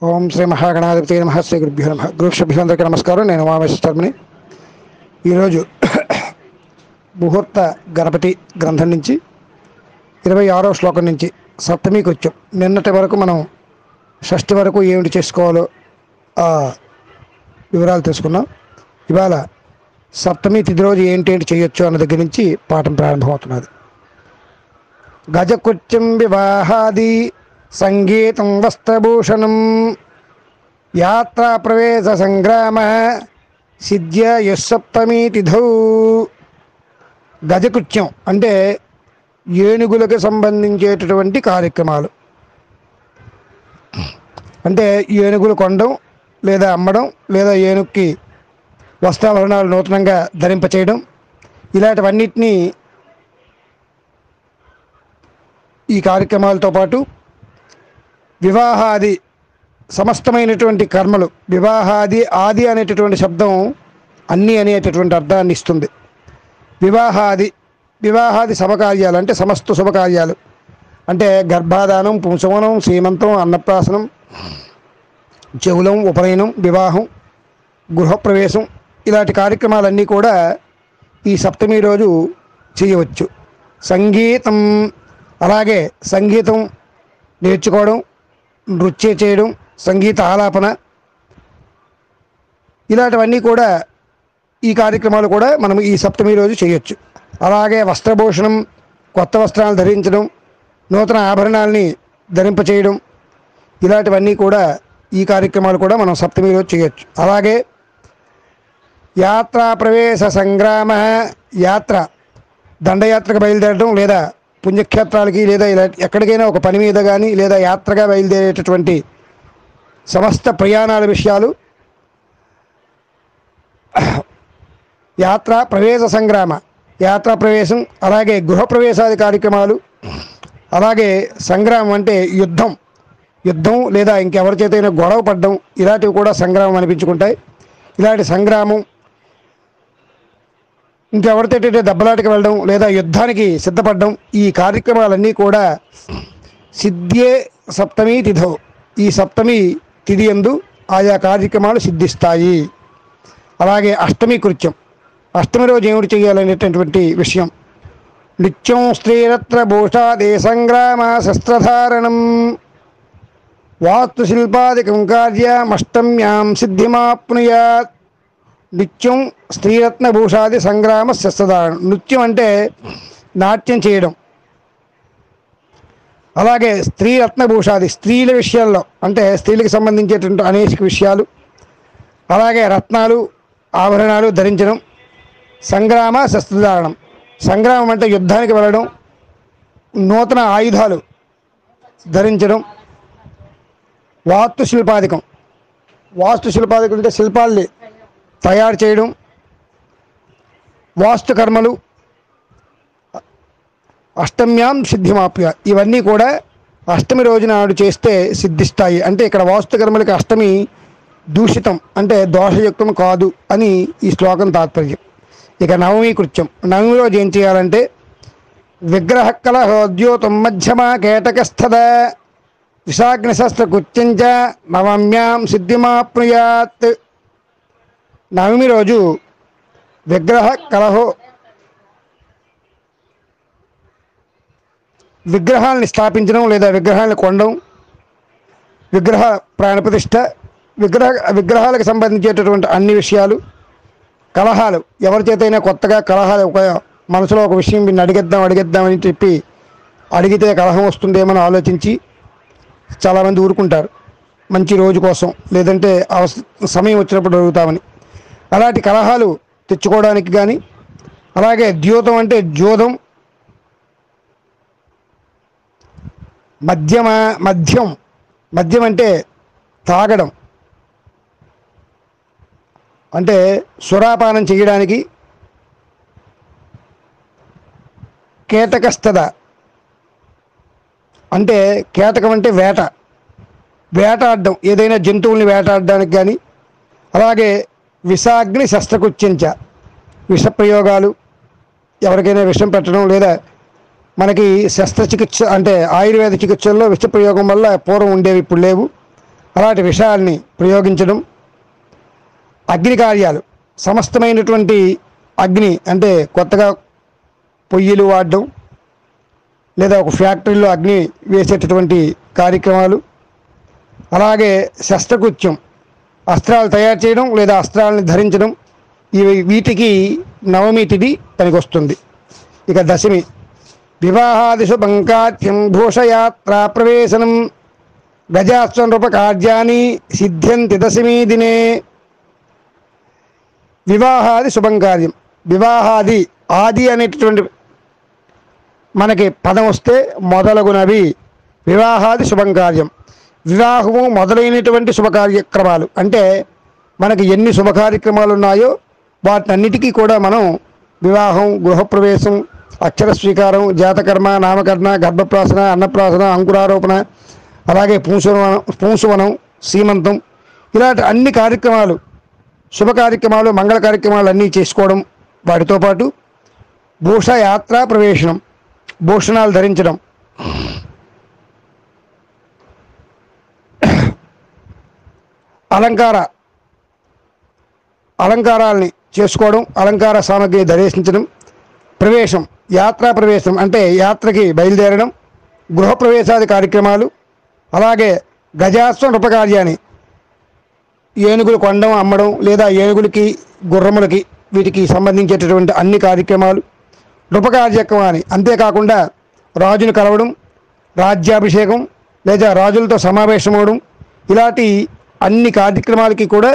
ఓం శ్రీ మహాగణాధిపతి నమః. శ్రీ గురుభ్యో నమః. గురుభ్యో నమస్కారం. నేను ఉమామేశ్వరని. ఈరోజు ముహూర్త గణపతి గ్రంథం నుంచి 26వ శ్లోకం నుంచి సప్తమికి వచ్చాం. నిన్నటి వరకు మనం షష్ఠి వరకు ఏమిటి చేసుకోవాలో ఆ వివరాలు తెలుసుకున్నాం. ఇవాళ సప్తమి తిథి రోజు ఏంటేంటి చేయొచ్చు అన్న దగ్గర నుంచి పాఠం ప్రారంభమవుతున్నది. గజకుత్యం వివాహాది సంగీతం వస్త్రభూషణం యాత్రా ప్రవేశ సంగ్రామ సిద్ధ్య యస్సప్తమి తిథౌ. గజకృత్యం అంటే ఏనుగులకు సంబంధించేటటువంటి కార్యక్రమాలు. అంటే ఏనుగులు కొనడం లేదా అమ్మడం లేదా ఏనుగుకి వస్త్రాభరణాలు నూతనంగా ధరింపచేయడం, ఇలాంటివన్నిటినీ ఈ కార్యక్రమాలతో పాటు వివాహాది సమస్తమైనటువంటి కర్మలు. వివాహాది ఆది అనేటటువంటి శబ్దం అన్నీ అనేటటువంటి అర్థాన్ని ఇస్తుంది. వివాహాది శుభకార్యాలు అంటే సమస్త శుభకార్యాలు అంటే గర్భాధానం, పుంసవనం, సీమంతం, అన్నప్రాసనం, చెవులం, ఉపనయనం, వివాహం, గృహప్రవేశం, ఇలాంటి కార్యక్రమాలన్నీ కూడా ఈ సప్తమి రోజు చేయవచ్చు. సంగీతం, అలాగే సంగీతం నేర్చుకోవడం, నృత్యం చేయడం, సంగీత ఆలాపన, ఇలాంటివన్నీ కూడా ఈ కార్యక్రమాలు కూడా మనం ఈ సప్తమి రోజు చేయొచ్చు. అలాగే వస్త్రభూషణం, కొత్త వస్త్రాలు ధరించడం, నూతన ఆభరణాలని ధరింపచేయడం, ఇలాంటివన్నీ కూడా ఈ కార్యక్రమాలు కూడా మనం సప్తమి రోజు చేయొచ్చు. అలాగే యాత్రా ప్రవేశ సంగ్రామ, యాత్ర దండయాత్రకు బయలుదేరడం లేదా పుణ్యక్షేత్రాలకి లేదా ఇలా ఎక్కడికైనా ఒక పని మీద కానీ లేదా యాత్రగా బయలుదేరేటటువంటి సమస్త ప్రయాణాల విషయాలు. యాత్ర ప్రవేశ సంగ్రామ, యాత్రా ప్రవేశం, అలాగే గృహప్రవేశాది కార్యక్రమాలు, అలాగే సంగ్రామం అంటే యుద్ధం లేదా ఇంకెవరి చేతైనా గొడవ పడడం, ఇలాంటివి కూడా సంగ్రామం అనిపించుకుంటాయి. ఇలాంటి సంగ్రామం, ఇంకెవరితో దెబ్బలాటకి వెళ్ళడం లేదా యుద్ధానికి సిద్ధపడడం, ఈ కార్యక్రమాలన్నీ కూడా సిద్ధ్యే సప్తమి తిథౌ, ఈ సప్తమి తిథి యందు ఆయా కార్యక్రమాలు సిద్ధిస్తాయి. అలాగే అష్టమి కృత్యం, అష్టమి రోజు ఏమిటి చేయాలనేటటువంటి విషయం. నిత్యం స్త్రీరత్న భూషాదే సంగ్రామ శస్త్రధారణం వాస్తుశిల్పాదికం కార్యమష్టమ్యాం సిద్ధిమాప్నుయాత్. నృత్యం స్త్రీరత్న భూషాది సంగ్రామ శస్త్రధారణం. నృత్యం అంటే నాట్యం చేయడం. అలాగే స్త్రీరత్న భూషాది, స్త్రీల విషయాల్లో అంటే స్త్రీలకు సంబంధించేటువంటి అనేక విషయాలు, అలాగే రత్నాలు ఆభరణాలు ధరించడం. సంగ్రామ శస్త్రధారణం, సంగ్రామం అంటే యుద్ధానికి వెళ్ళడం, నూతన ఆయుధాలు ధరించడం. వాస్తుశిల్పాదికం అంటే శిల్పాల్ని తయారు చేయడం. వాస్తు కర్మలు. అష్టమ్యాం సిద్ధిమాప్య, ఇవన్నీ కూడా అష్టమి రోజు నాడు చేస్తే సిద్ధిస్తాయి. అంటే ఇక్కడ వాస్తు కర్మలకి అష్టమి దూషితం అంటే దోషయుక్తం కాదు అని ఈ శ్లోకం తాత్పర్యం. ఇక నవమి కృత్యం, నవమి రోజు ఏం చేయాలంటే విగ్రహ కలహోద్యోతం మధ్యమా కేటకస్థద విషాగ్నిశస్త్ర కృత్యంచ నవమ్యాం సిద్ధిమాప్నుయాత్. నవమి రోజు విగ్రహాలని స్థాపించడం లేదా విగ్రహాలను కొనడం, విగ్రహ ప్రాణప్రతిష్ఠ, విగ్రహాలకు సంబంధించేటటువంటి అన్ని విషయాలు. కలహాలు, ఎవరి చేతైనా కొత్తగా కలహాలు, ఒక మనసులో ఒక విషయం వీడిని అడిగేద్దామని చెప్పి అడిగితే కలహం వస్తుందేమని ఆలోచించి చాలామంది ఊరుకుంటారు మంచి రోజు కోసం, లేదంటే సమయం వచ్చినప్పుడు అడుగుతామని. అలాంటి కలహాలు తెచ్చుకోవడానికి కానీ. అలాగే ద్యూతం అంటే జోదం. మద్యం అంటే తాగడం, అంటే సురాపానం చేయడానికి. కేటకస్థద అంటే కేటకం అంటే వేటాడడం, ఏదైనా జంతువుల్ని వేటాడడానికి కానీ. అలాగే విషాగ్ని శస్త్రకృత్యంచ, విషప్రయోగాలు, ఎవరికైనా విషం పెట్టడం లేదా మనకి శస్త్రచికిత్స అంటే ఆయుర్వేద చికిత్సల్లో విష ప్రయోగం వల్ల పూర్వం ఉండేవి, ఇప్పుడు లేవు. అలాంటి విషయాల్ని ప్రయోగించడం, అగ్ని కార్యాలు సమస్తమైనటువంటి అగ్ని అంటే కొత్తగా పొయ్యిలు వాడడం లేదా ఒక ఫ్యాక్టరీలో అగ్ని వేసేటటువంటి కార్యక్రమాలు, అలాగే శస్త్రకృత్యం అస్త్రాలు తయారు చేయడం లేదా అస్త్రాలను ధరించడం, వీటికి నవమి తిథి పనికొస్తుంది. ఇక దశమి వివాహాదిషు బంకాత్యం భూషయాత్రా ప్రవేశనం గజాస్వరూపకార్యాన్ని సిద్ధ్యంతి దశమీ దినే. వివాహాది శుభంకార్యం, వివాహాది ఆది అనేటటువంటి మనకి పదం వస్తే మొదలగునవి వివాహాది శుభంకార్యం. వివాహము మొదలైనటువంటి శుభకార్యక్రమాలు అంటే మనకి ఎన్ని శుభకార్యక్రమాలు ఉన్నాయో వాటన్నిటికీ కూడా మనం వివాహం, గృహప్రవేశం, అక్షర స్వీకారం, జాతకర్మ, నామకరణ, గర్భప్రాసన, అన్నప్రాసన, అంకురారోపణ, అలాగే పూంసువనం, సీమంతం ఇలాంటి అన్ని కార్యక్రమాలు, శుభ కార్యక్రమాలు, మంగళ కార్యక్రమాలు అన్నీ చేసుకోవడం, వాటితో పాటు భూషయాత్రా ప్రవేశనం భూషణాలు ధరించడం, అలంకారాలని చేసుకోవడం, అలంకార సామగ్రి ధరించడం, ప్రవేశం యాత్రా ప్రవేశం అంటే యాత్రకి బయలుదేరడం, గృహప్రవేశాది కార్యక్రమాలు, అలాగే గజాస్వం రూపకార్యాన్ని ఏనుగులు కొనడం, అమ్మడం లేదా ఏనుగులకి, గుర్రములకి వీటికి సంబంధించేటటువంటి అన్ని కార్యక్రమాలు, నృపకార్యక్రమాన్ని అంతేకాకుండా రాజును కలవడం, రాజ్యాభిషేకం లేదా రాజులతో సమావేశమవడం ఇలాంటి అన్ని కార్యక్రమాలకి కూడా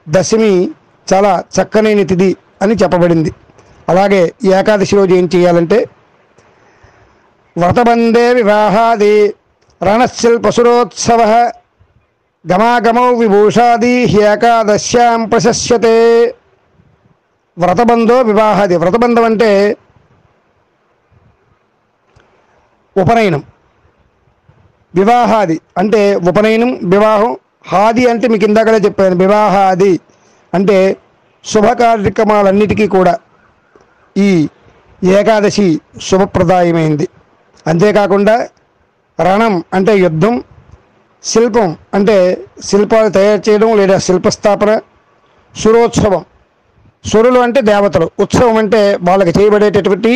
దశమి చాలా చక్కనైన తిథి అని చెప్పబడింది. అలాగే ఏకాదశి రోజు ఏం చేయాలంటే వ్రతబందే వివాహాది రణశిల్పసురోత్సవ గమాగమౌ విభూషాది ఏకాదశ్యాం ప్రశస్యతే. వ్రతబంధో వివాహాది, వ్రతబంధం అంటే ఉపనయనం, వివాహాది అంటే ఉపనయనం, వివాహం. హాది అంటే మీకు ఇందాకలే చెప్పాను, వివాహాది అంటే శుభ కార్యక్రమాలన్నిటికీ కూడా ఈ ఏకాదశి శుభప్రదాయమైంది. అంతేకాకుండా రణం అంటే యుద్ధం, శిల్పం అంటే శిల్పాలు తయారు చేయడం లేదా శిల్పస్థాపన, సురోత్సవం సురులు అంటే దేవతలు, ఉత్సవం అంటే వాళ్ళకి చేయబడేటటువంటి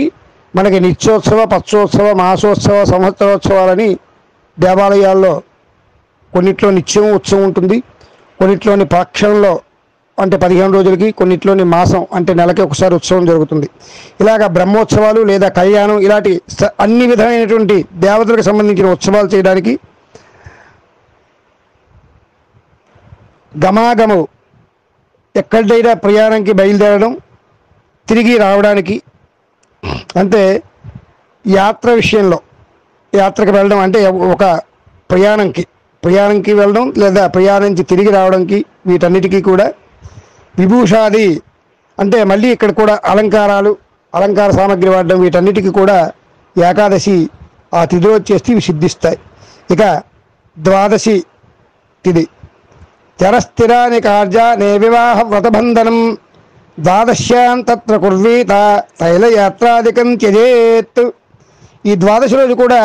మనకి నిత్యోత్సవ, పక్షోత్సవ, మాసోత్సవ, సంవత్సరోత్సవాలని దేవాలయాల్లో కొన్నిట్లో నిత్యం ఉత్సవం ఉంటుంది, కొన్నిట్లోని పక్షంలో అంటే 15 రోజులకి, కొన్నిట్లోని మాసం అంటే నెలకి ఒకసారి ఉత్సవం జరుగుతుంది. ఇలాగ బ్రహ్మోత్సవాలు లేదా కళ్యాణం ఇలాంటి అన్ని విధమైనటువంటి దేవతలకు సంబంధించిన ఉత్సవాలు చేయడానికి గమాగము ఎక్కడైనా ప్రయాణంకి బయలుదేరడం, తిరిగి రావడానికి అంటే యాత్ర విషయంలో యాత్రకు వెళ్ళడం అంటే ఒక ప్రయాణంకి వెళ్ళడం లేదా ప్రయాణించి తిరిగి రావడానికి వీటన్నిటికీ కూడా విభూషాది అంటే మళ్ళీ ఇక్కడ కూడా అలంకార సామగ్రి వాడడం వీటన్నిటికీ కూడా ఏకాదశి ఆ తిథి వచ్చేసి ఇవి సిద్ధిస్తాయి. ఇక ద్వాదశి తిథి చరస్థిరాని కార్యానే వివాహ వ్రతబంధనం ద్వాదశ్యాం తత్ర కుర్వీత తైలయాత్రాదికం త్యజేత్. ఈ ద్వాదశి రోజు కూడా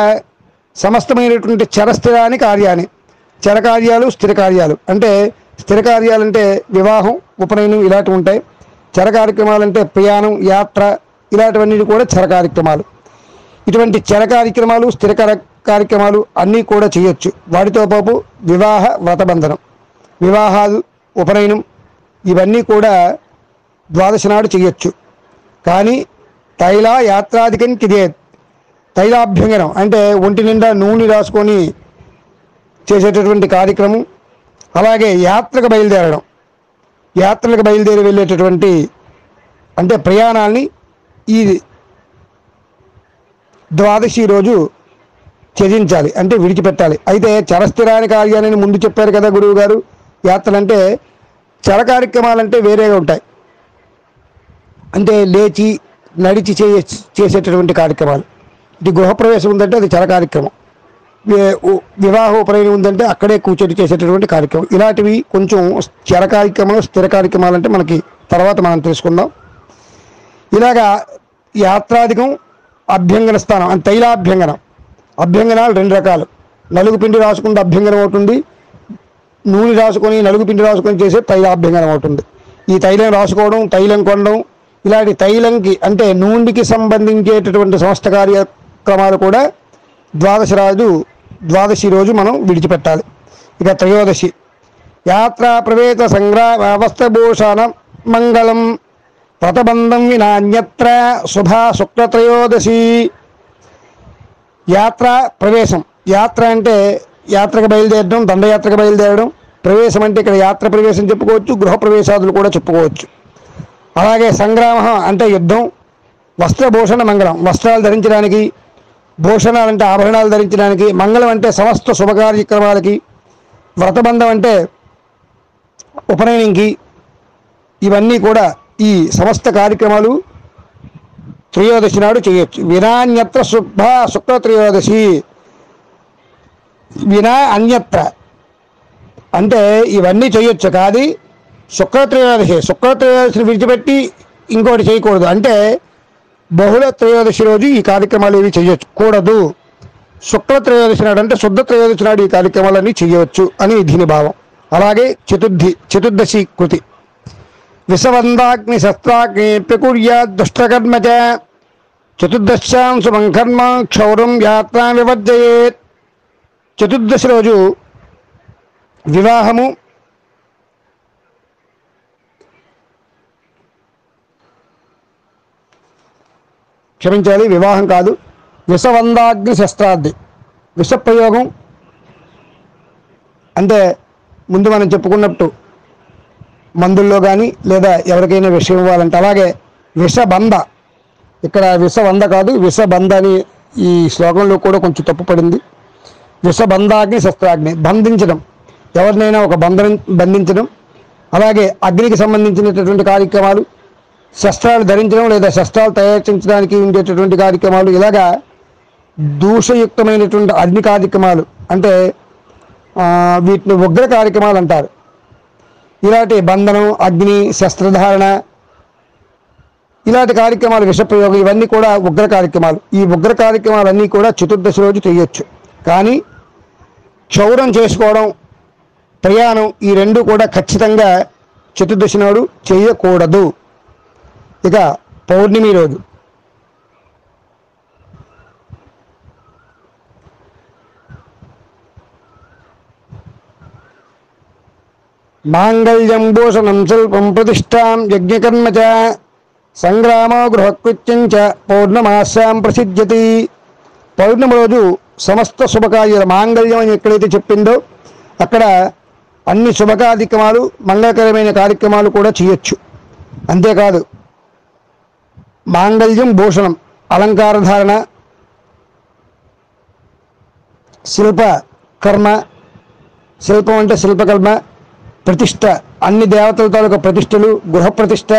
సమస్తమైనటువంటి చరస్థిరాని కార్యాన్ని, చరకార్యాలు, స్థిర కార్యాలు అంటే స్థిర కార్యాలంటే వివాహం, ఉపనయనం ఇలాంటివి ఉంటాయి. చర కార్యక్రమాలంటే ప్రయాణం, యాత్ర ఇలాంటివన్నీ కూడా చర కార్యక్రమాలు. ఇటువంటి చర కార్యక్రమాలు, స్థిర కార్యక్రమాలు అన్నీ కూడా చేయొచ్చు. వాటితో పాటు వివాహ వ్రతబంధనం, వివాహాలు, ఉపనయనం ఇవన్నీ కూడా ద్వాదశి నాడు చేయొచ్చు. కానీ తైల యాత్రాధికం కిదేత్, తైలాభ్యంగనం అంటే ఒంటి నిండా నూనె రాసుకొని చేసేటటువంటి కార్యక్రమం, అలాగే యాత్రకు బయలుదేరి వెళ్ళేటటువంటి అంటే ప్రయాణాన్ని ఈ ద్వాదశి రోజు త్యజించాలి అంటే విడిచిపెట్టాలి. అయితే చరస్థిరాని కార్యాలని ముందు చెప్పారు కదా గురువు గారు. యాత్రలంటే చర కార్యక్రమాలంటే వేరేగా ఉంటాయి, అంటే లేచి నడిచి చేసేటటువంటి కార్యక్రమాలు. ఇది గృహప్రవేశం ఉందంటే అది చర కార్యక్రమం, వివాహ ఉపనయనం ఉందంటే అక్కడే కూర్చొని చేసేటటువంటి కార్యక్రమం. ఇలాంటివి కొంచెం చర కార్యక్రమాలు, స్థిర కార్యక్రమాలు అంటే మనకి తర్వాత మనం తెలుసుకుందాం. ఇలాగా యాత్రాధికం, అభ్యంగన స్థానం అంటే తైలాభ్యంగనం. అభ్యంగనాలు 2 రకాలు, నలుగు పిండి రాసుకుంటే అభ్యంగనం అవుతుంది, నూనె రాసుకొని నలుగు పిండి రాసుకొని చేసే తైలాభ్యంగనం అవుతుంది. ఈ తైలం రాసుకోవడం, తైలం కొనడం, ఇలాంటి తైలంకి అంటే నూనెకి సంబంధించేటటువంటి సమస్త కార్యక్రమాలు కూడా ద్వాదశి రోజు మనం విడిచిపెట్టాలి. ఇక త్రయోదశి యాత్రా ప్రవేశ సంగ్రామ వస్త్రభూషణ మంగళం వ్రతబంధం వినాన్యత్ర శుభా శుక్లత్రయోదశి. యాత్ర ప్రవేశం, యాత్ర అంటే యాత్రకు బయలుదేరడం, దండయాత్రకు బయలుదేరడం. ప్రవేశం అంటే ఇక్కడ యాత్ర ప్రవేశం చెప్పుకోవచ్చు, గృహ ప్రవేశాదులు కూడా చెప్పుకోవచ్చు. అలాగే సంగ్రామ అంటే యుద్ధం, వస్త్రభూషణ మంగళం వస్త్రాలు ధరించడానికి, భూషణాలు అంటే ఆభరణాలు ధరించడానికి, మంగళం అంటే సమస్త శుభకార్యక్రమాలకి, వ్రతబంధం అంటే ఉపనయనంకి. ఇవన్నీ కూడా ఈ సమస్త కార్యక్రమాలు త్రయోదశి నాడు చేయొచ్చు. వినాన్యత్ర శుక్ల త్రయోదశి. వినా అన్యత్ర అంటే ఇవన్నీ చేయొచ్చు, కానీ శుక్ల త్రయోదశిని విడిచిపెట్టి ఇంకోటి చేయకూడదు. అంటే బహుళ త్రయోదశి రోజు ఈ కార్యక్రమాలు ఏవి చేయొచ్చు కూడదు. శుక్ల త్రయోదశి నాడు అంటే శుద్ధ త్రయోదశి నాడు ఈ కార్యక్రమాలన్నీ చేయవచ్చు అని దీని భావం. అలాగే చతుర్దశి కృతి విషవందాగ్ని శస్త్రాగ్ని ప్రకుర్యాద్ దుష్టకర్మ చ చతుర్దశ్యాం శుభం కర్మ క్షౌరం యాత్రా వివర్జయేత్. చతుర్దశి రోజు వివాహము, క్షమించాలి వివాహం కాదు, విషవందాగ్ని శస్త్రాగ్ని. విషప్రయోగం అంటే ముందు మనం చెప్పుకున్నట్టు మందుల్లో కానీ లేదా ఎవరికైనా విషం ఇవ్వాలంటే. అలాగే విషబంధ, ఇక్కడ విషవంద కాదు విషబంధ అని ఈ శ్లోకంలో కూడా కొంచెం తప్పు పడింది. విషబంధాగ్ని శస్త్రాగ్ని బంధించడం, ఎవరినైనా ఒక బంధించడం. అలాగే అగ్నికి సంబంధించినటువంటి కార్యక్రమాలు, శస్త్రాలు ధరించడం లేదా శస్త్రాలు తయారించడానికి ఉండేటటువంటి కార్యక్రమాలు, ఇలాగా దూషయుక్తమైనటువంటి అగ్ని కార్యక్రమాలు అంటే వీటిని ఉగ్ర కార్యక్రమాలు అంటారు. ఇలాంటి బంధనం, అగ్ని, శస్త్రధారణ, ఇలాంటి కార్యక్రమాలు, విషప్రయోగం, ఇవన్నీ కూడా ఉగ్ర కార్యక్రమాలు. ఈ ఉగ్ర కార్యక్రమాలన్నీ కూడా చతుర్దశి రోజు చేయొచ్చు. కానీ క్షౌరం చేసుకోవడం, ప్రయాణం, ఈ రెండు కూడా ఖచ్చితంగా చతుర్దశి నాడు చేయకూడదు. ఇక పౌర్ణమి రోజు మాంగళ్యం భూషణం శిల్పం ప్రతిష్టాం యజ్ఞకర్మ చ సంగ్రామో గృహకృత్యం చ పౌర్ణమాస్యాం ప్రసిద్ధ్యతి. పౌర్ణమి రోజు సమస్త శుభకార్యాలు, మాంగళ్యం అని ఎక్కడైతే చెప్పిందో అక్కడ అన్ని శుభకార్యక్రమాలు, మంగళకరమైన కార్యక్రమాలు కూడా చేయొచ్చు. అంతేకాదు మాంగళ్యం భూషణం అలంకార ధారణ, శిల్ప కర్మ, శిల్పం అంటే శిల్పకర్మ, ప్రతిష్ట అన్ని దేవతల తాలూకా ప్రతిష్టలు, గృహప్రతిష్ట,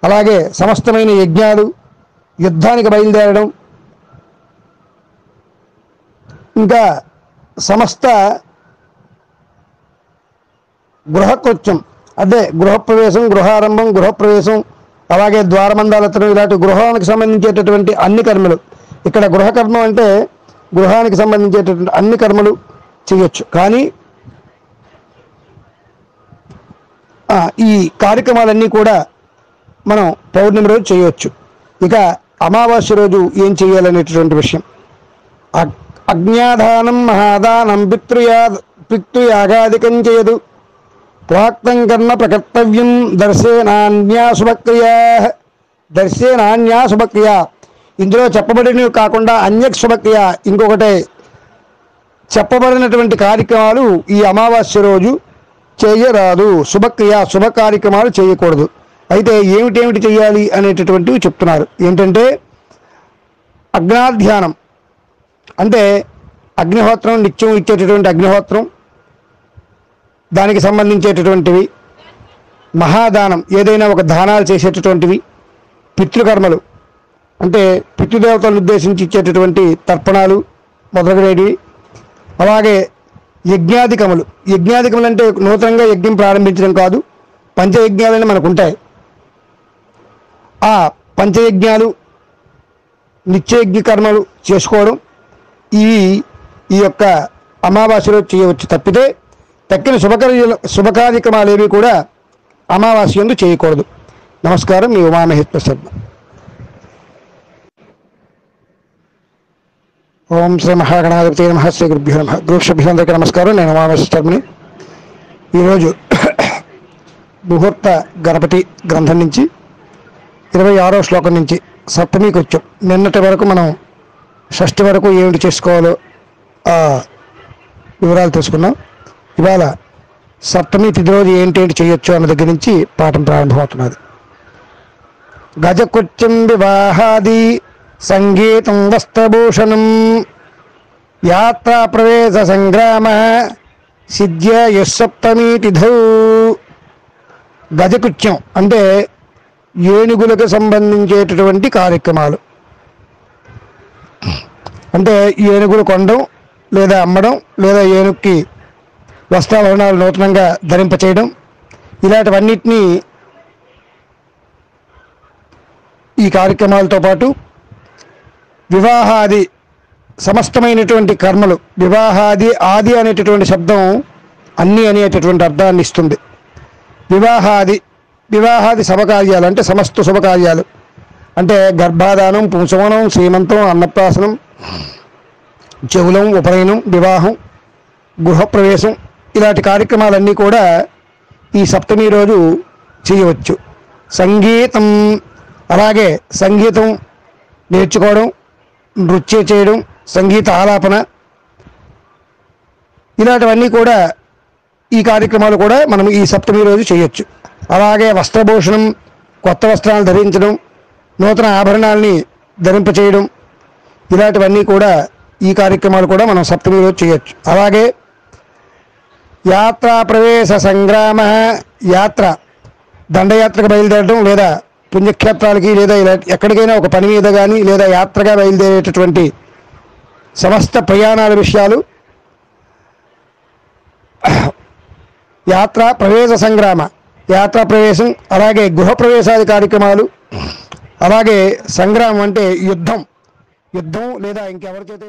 అలాగే సమస్తమైన యజ్ఞాలు, యుద్ధానికి బయలుదేరడం, ఇంకా సమస్త గృహకృత్యం అదే గృహప్రవేశం, గృహారంభం, గృహప్రవేశం, అలాగే ద్వారబంధాలతను, ఇలాంటి గృహానికి సంబంధించేటటువంటి అన్ని కర్మలు. ఇక్కడ గృహకర్మ అంటే గృహానికి సంబంధించేటటువంటి అన్ని కర్మలు చేయొచ్చు. కానీ ఈ కార్యక్రమాలన్నీ కూడా మనం పౌర్ణమి రోజు చేయవచ్చు. ఇక అమావాస్య రోజు ఏం చేయాలనేటటువంటి విషయం. అజ్ఞాదానం మహాదానం పితృయాగాదికం చేయదు ప్రాక్తం కర్మ ప్రకర్తవ్యం దర్శనాన్యా శుభక్రియా. ఇందులో చెప్పబడినవి కాకుండా అన్యక్ శుభక్రియ, ఇంకొకటే చెప్పబడినటువంటి కార్యక్రమాలు ఈ అమావాస్య రోజు చేయరాదు. శుభక్రియ, శుభ కార్యక్రమాలు చేయకూడదు. అయితే ఏమిటేమిటి చేయాలి అనేటటువంటివి చెప్తున్నారు. ఏంటంటే అగ్నాధ్యానం అంటే అగ్నిహోత్రం, నిత్యం ఇచ్చేటటువంటి అగ్నిహోత్రం, దానికి సంబంధించేటటువంటివి. మహాదానం ఏదైనా ఒక దానాలు చేసేటటువంటివి. పితృకర్మలు అంటే పితృదేవతలను ఉద్దేశించి ఇచ్చేటటువంటి తర్పణాలు మొదలగునవి. అలాగే యజ్ఞాధికములు. యజ్ఞాధికములు అంటే నూతనంగా యజ్ఞం ప్రారంభించడం కాదు, పంచయజ్ఞాలని మనకు ఉంటాయి. ఆ పంచయజ్ఞాలు, నిత్యయజ్ఞ కర్మలు చేసుకోవడం ఇవి ఈ యొక్క అమావాస్యలో చేయవచ్చు. తప్పితే తక్కిన శుభకార్యక్రమాలు ఏవి కూడా అమావాస్య యందు చేయకూడదు. నమస్కారం, మీ ఉమామహేశ్వర శర్మ. ఓం శ్రీ మహాగణాధిపతి నమః. శ్రీ గురుభ్యో నమః. గురుభ్యో నమస్కారం. నేను ఉమామహేశ్వర శర్మని. ఈరోజు ముహూర్త గణపతి గ్రంథం నుంచి 26వ శ్లోకం నుంచి సప్తమికి వచ్చాం. నిన్నటి వరకు మనం షష్ఠి వరకు ఏమిటి చేసుకోవాలో ఆ వివరాలు తెలుసుకున్నాం. ఇవాళ సప్తమి తిథి రోజు ఏంటి చేయొచ్చు అన్న దగ్గర నుంచి పాఠం ప్రారంభమవుతున్నది. గజకుత్యం వివాహాది సంగీతం వస్త్రభూషణం యాత్రా ప్రవేశ సంగ్రామ సిద్ధ్య యస్సప్తమి తిథౌ. గజకుత్యం అంటే ఏనుగులకు సంబంధించేటటువంటి కార్యక్రమాలు. అంటే ఏనుగులు కొనడం లేదా అమ్మడం, లేదా ఏనుగుకి వస్త్రాభరణాలు నూతనంగా ధరింపచేయడం, ఇలాంటివన్నిటినీ ఈ కార్యక్రమాలతో పాటు వివాహాది సమస్తమైనటువంటి కర్మలు. వివాహాది, ఆది అనేటటువంటి శబ్దం అన్ని అనేటటువంటి అర్థాన్ని ఇస్తుంది. వివాహాది శుభకార్యాలు అంటే సమస్త శుభకార్యాలు అంటే గర్భాధానం, పుంసవనం, శ్రీమంతం, అన్నప్రాసనం, చెవులం, ఉపనయనం, వివాహం, గృహప్రవేశం, ఇలాంటి కార్యక్రమాలన్నీ కూడా ఈ సప్తమి రోజు చేయవచ్చు. సంగీతం, అలాగే సంగీతం నేర్చుకోవడం, నృత్యం చేయడం, సంగీత ఆలాపన, ఇలాంటివన్నీ కూడా ఈ కార్యక్రమాలు కూడా మనం ఈ సప్తమి రోజు చేయొచ్చు. అలాగే వస్త్రభూషణం, కొత్త వస్త్రాలను ధరించడం, నూతన ఆభరణాలని ధరింపచేయడం, ఇలాంటివన్నీ కూడా ఈ కార్యక్రమాలు కూడా మనం సప్తమి రోజు చేయొచ్చు. అలాగే యాత్రా ప్రవేశ సంగ్రామ, యాత్ర దండయాత్రకు బయలుదేరడం, లేదా పుణ్యక్షేత్రాలకి, లేదా ఇలా ఎక్కడికైనా ఒక పని మీద కానీ, లేదా యాత్రగా బయలుదేరేటటువంటి సమస్త ప్రయాణాల విషయాలు, యాత్ర ప్రవేశ సంగ్రామ, యాత్రా ప్రవేశం, అలాగే గృహప్రవేశాది కార్యక్రమాలు, అలాగే సంగ్రామం అంటే యుద్ధం లేదా ఇంకెవరికైతే